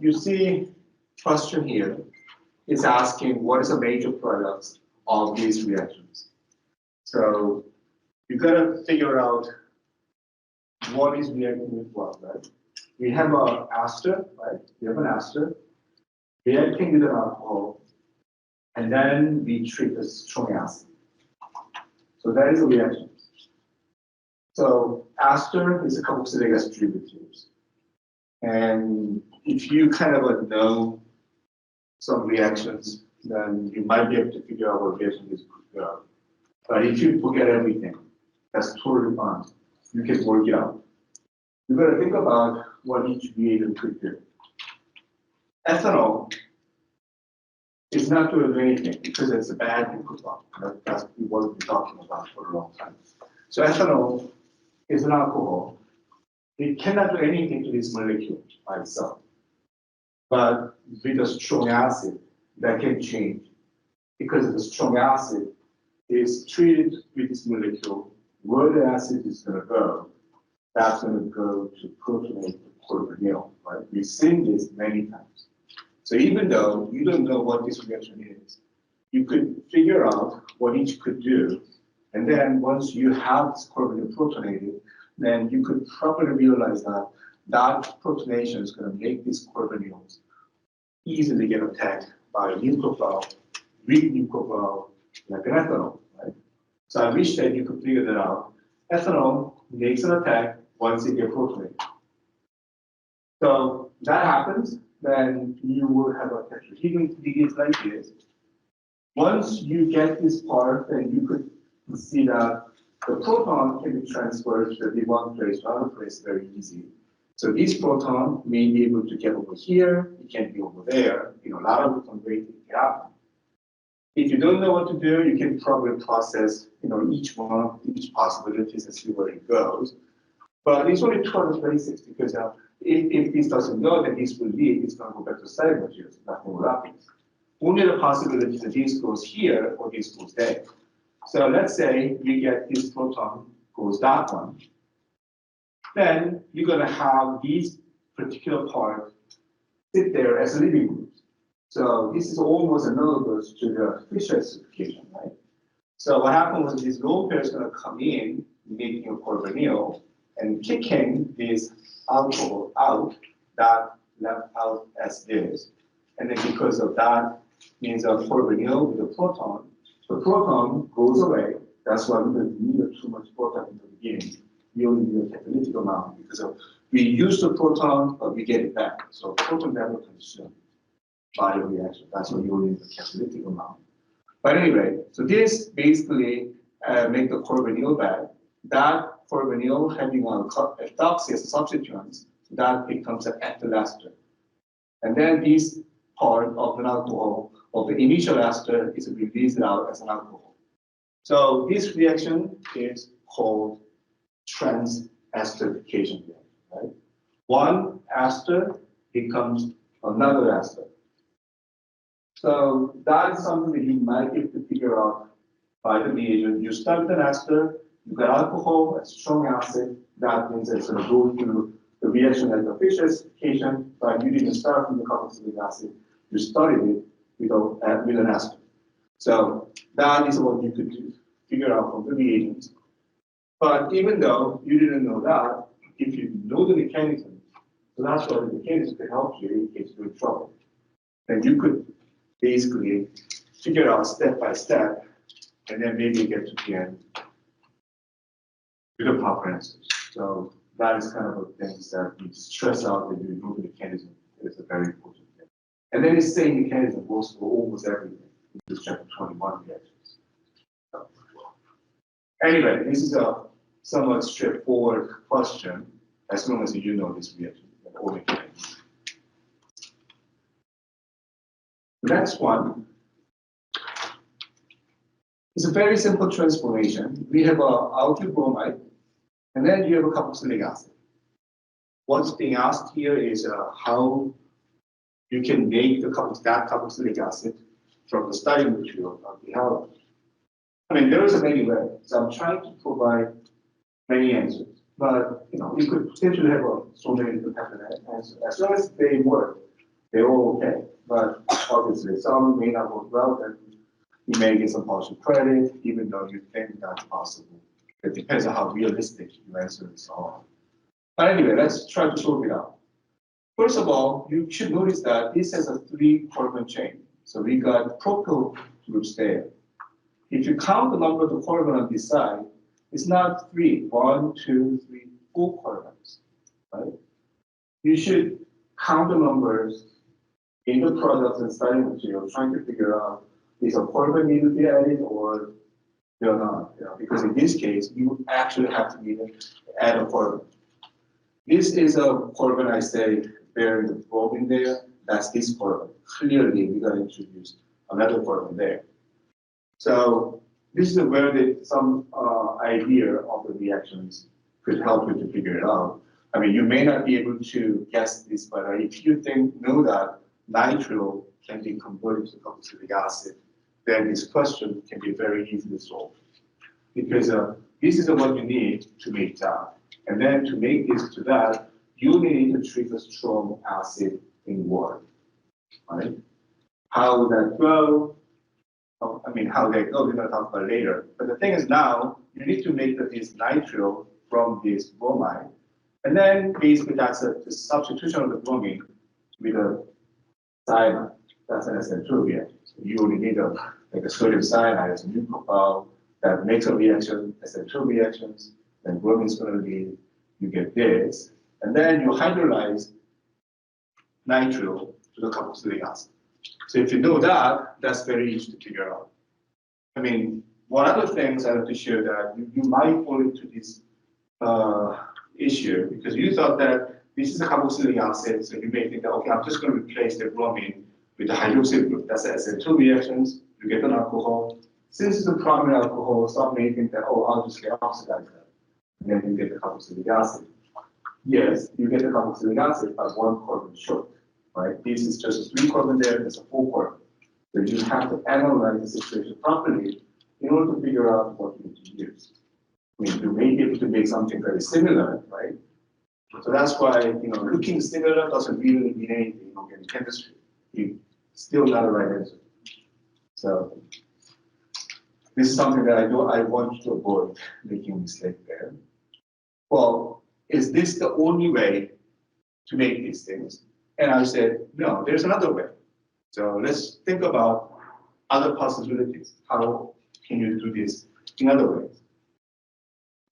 you see question here is asking what is the major products of these reactions. So you gotta figure out what is reacting with what, right? We have an ester, right? We have an ester reacting with an alcohol, and then we treat the strong acid. So that is a reaction. So ester is a carboxylic acid derivatives. And if you kind of know some reactions, then you might be able to figure out what reaction is. But if you forget everything, that's totally fine. You can work it out. You got to think about what each reagent could do. Ethanol is not going to do anything because it's a bad input line. That's what we've been talking about for a long time. So ethanol is an alcohol. It cannot do anything to this molecule by itself. But with a strong acid, that can change. Because the strong acid is treated with this molecule, where the acid is going to go, that's going to go to protonate the carbonyl, right? We've seen this many times. So even though you don't know what this reaction is, you could figure out what each could do. And then once you have this carbonyl protonated, then you could probably realize that that protonation is going to make these carbonyls easily get attacked by a nucleophile, weak nucleophile, like an ethanol, right? So I wish that you could figure that out. Ethanol makes an attack once it gets protonated. So that happens, then you will have a tetrahedron begins like this. Once you get this part, then you could see that the proton can be transferred to the one place to another place very easy. So this proton may be able to get over here, it can be over there, a lot of different ways it can happen. If you don't know what to do, you can probably process, each possibilities and see where it goes. But it's only 2 other places because if this doesn't go, then this will leave, it's going to go back to side materials, nothing will happen. Only the possibility that this goes here or this goes there. So let's say you get this proton goes that one. Then you're going to have these particular parts sit there as living groups. So this is almost analogous to the Fischer acidification, right? So what happens is this lone pair is going to come in, making a carbonyl, and kicking this alcohol out, that left out as this. And then because of that, means a carbonyl with a proton. The proton goes away. That's why we don't need too much proton in the beginning. We only need a catalytic amount because we use the proton, but we get it back. So proton never consumed by the reaction. That's why you only need the catalytic amount. But anyway, so this basically make the carbonyl back. That carbonyl having a ethoxy as a substituent, that becomes an ethyl ester. And then this part of an alcohol of the initial ester is released out as an alcohol. So this reaction is called trans-esterification reaction, right? One ester becomes another ester. So that is something that you might be able to figure out by the reagent. You start with an ester, you got alcohol, a strong acid, that means it's going to go through the reaction like the Fischer acidification, but you didn't start from the carboxylic acid, you started it with an ester. So that is what you could do, figure out from the reagents. But even though you didn't know that, if you know the mechanism, so that's why the mechanism could help you in case you're in trouble. Then you could basically figure out step by step, and then maybe get to the end with the proper answers. So that is kind of the things that we stress out that you know the mechanism is a very important thing. And then the same mechanism goes for almost everything in this chapter 21 reactions. So, anyway, this is a somewhat straightforward question as long as you know this reaction and all mechanisms. The next one is a very simple transformation. We have an alkyl bromide, and then you have a carboxylic acid. What's being asked here is how you can make that carboxylic acid from the starting material of the halide. I mean, there is many ways. So I'm trying to provide many answers, but you could potentially have so many different answers as long as they work. they're all okay. But obviously, some may not work well, then you may get some partial credit, even though you think that's possible. It depends on how realistic your answers are. But anyway, let's try to sort it out. First of all, you should notice that this has a 3-carbon chain. So we got propyl groups there. If you count the number of the carbon on this side, it's not 3, 1, 2, 3, 4 carbons, right? You should count the numbers in the products and starting material, trying to figure out is a carbon need to be added or they're not. Because in this case, you actually have to add a carbon. This is a carbon I say bearing the bromine there. That's this carbon. Clearly, we got to introduce another carbon there. So this is where some idea of the reactions could help you to figure it out. I mean, you may not be able to guess this, but if you know that nitrile can be converted to carboxylic acid, then this question can be very easily solved. Because this is what you need to make that. And then to make this to that, you need to treat a strong acid in water. Right? How would that go? I mean, how they go, we're going to talk about later. But the thing is now, you need to make this nitrile from this bromide. And then basically that's the substitution of the bromine with a cyanide. That's an SN2 reaction. So you only need a sodium cyanide as a new profile that makes a reaction, SN2 reactions, then bromine is going to be, you get this. And then you hydrolyze nitrile to the carboxylic acid. So if you know that, that's very easy to figure out. I mean, one other things I have to share that you might fall into this issue because you thought that this is a carboxylic acid, so you may think that, okay, I'm just going to replace the bromine with the hydroxyl group. That's the SN2 reactions, you get an alcohol. Since it's a primary alcohol, some may think that, oh, I'll just oxidize that. And then you get the carboxylic acid. Yes, you get the carboxylic acid, but 1 carbon short. Right? This is just a 3-carbon there, there's a 4-carbon. So you have to analyze the situation properly in order to figure out what you need to use. I mean, you may be able to make something very similar, right? So that's why, looking similar doesn't really mean anything in chemistry. It's still not the right answer. So this is something that I want you to avoid making a mistake there. Well, is this the only way to make these things? And I said, no, there's another way. So let's think about other possibilities. How can you do this in other ways?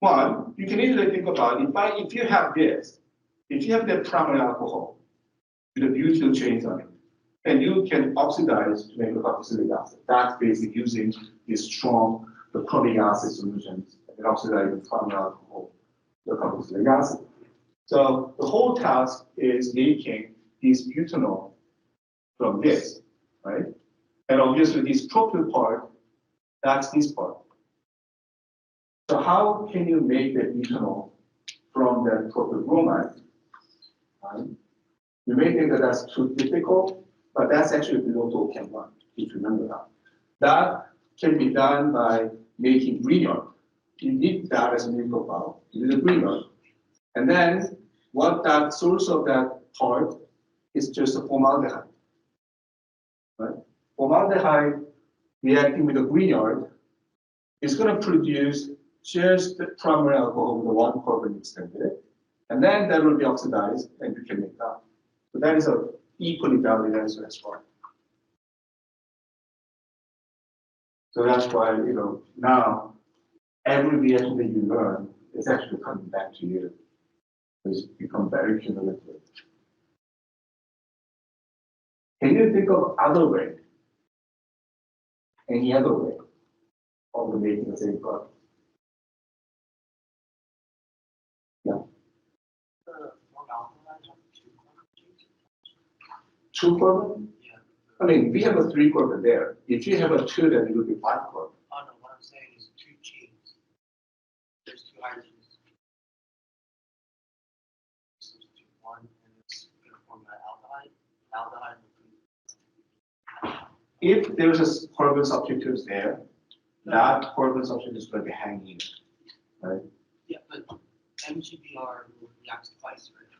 One, you can easily think about if you have this, if you have the primary alcohol with the butyl chains on it, then you can oxidize to make a carboxylic acid. That's basically using these strong, the chromic acid solutions and oxidize the primary alcohol to the carboxylic acid. So the whole task is making this butanol from this, right? And obviously this propyl part, that's this part. So how can you make the butanol from that propyl bromide? Right? You may think that that's too difficult, but that's actually below to Chem 1, if you remember that. That can be done by making grignard. You need that as a new profile. You need a grignard. And then what that source of that part is just a formaldehyde. Right? Formaldehyde reacting with a grignard is going to produce just the primary alcohol with the 1 carbon extended, and then that will be oxidized and you can make that. So that is an equally valid answer as well. So that's why, now every reaction that you learn is actually coming back to you. It's become very cumulative. Can you think of other way? Any other way of making the same product? Yeah. 2 carbon? Yeah. I mean, we have a 3 carbon there. If you have a 2, then it would be 5 carbon. Oh no, what I'm saying is 2 chains. There's 2 hydrogens. Substitute 1 and it's going to form an aldehyde. Aldehyde will be. If there's a carbon substitute there, that carbon substitute is going to be hanging, right? Yeah, but MGBR will react twice, right?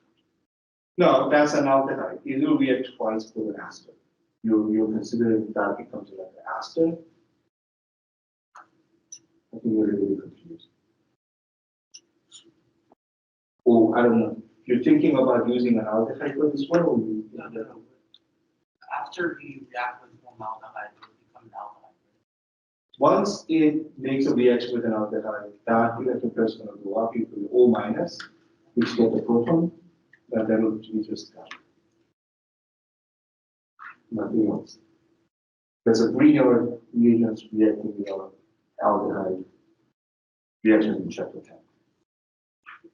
No, that's an aldehyde. It will react twice with an ester. You're considering that becomes like an ester. I think you're really confused. Oh, I don't know. You're thinking about using an aldehyde for this one, or you? No. After you react with formaldehyde, it will become an aldehyde. Once it makes a reaction with an aldehyde, that electron pair is going to go up into O minus, which get the proton, then that will be just that. Nothing else. There's a Grignard reagent reacting with an aldehyde reaction in chapter 10.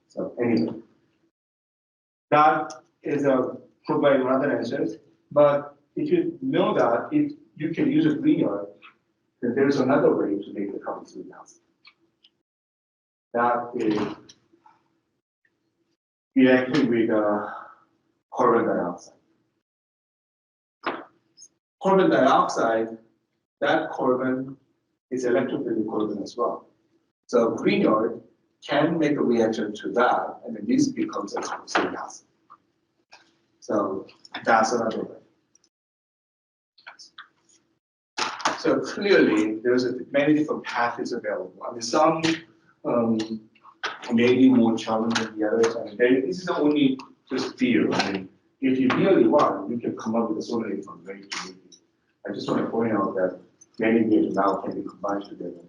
So anyway, that is a provide other answers. But if you know that, if you can use a Grignard, then there's another way to make the carboxylic acid. That is reacting with carbon dioxide. Carbon dioxide, that carbon is electrophilic carbon as well. So Grignard can make a reaction to that, and then this becomes a carboxylic acid. So that's another way. So clearly, there's many different paths available. I mean, some maybe more challenging than the others. I mean, this is only just theory. I mean, if you really want, you can come up with a solution from very easily. I just want to point out that many ways now can be combined together.